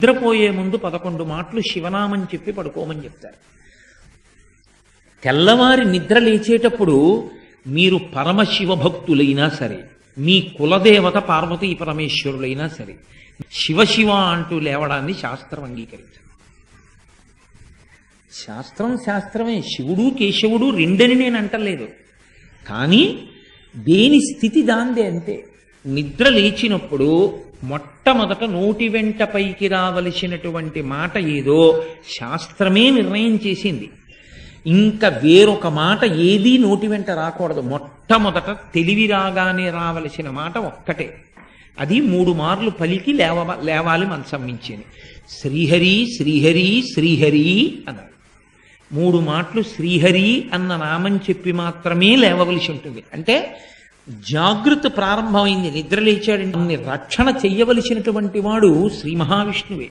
నిద్రపోయే ముందు 11 మాటలు శివనామని చెప్పి పడుకోమని చెప్తారు. తెల్లవారి నిద్ర లేచేటప్పుడు మీరు పరమశివ భక్తులైనా సరే, మీ కులదేవత పార్వతీ పరమేశ్వరులైనా సరే, శివశివ అంటూ లేవడాన్ని శాస్త్రం అంగీకరించదు. శాస్త్రమే. శివుడు కేశవుడు రెండని నేను అంటలేదు, కానీ దేని స్థితి దాందే అంతే. నిద్ర లేచినప్పుడు మొట్టమొదట నోటి వెంట పైకి రావలసినటువంటి మాట ఏదో శాస్త్రమే నిర్ణయం చేసింది. ఇంకా వేరొక మాట ఏదీ నోటి వెంట రాకూడదు. మొట్టమొదట తెలివి రాగానే రావలసిన మాట ఒక్కటే, అది 3 మార్లు పలికి లేవాలి మనసం మించింది. శ్రీహరి శ్రీహరి శ్రీహరి అన్నారు. 3 మాటలు శ్రీహరి అన్న నామం చెప్పి మాత్రమే లేవవలసి ఉంటుంది. అంటే జాగృతి ప్రారంభమైంది. నిద్ర లేచాడు, రక్షణ చెయ్యవలసినటువంటి వాడు శ్రీ మహావిష్ణువే.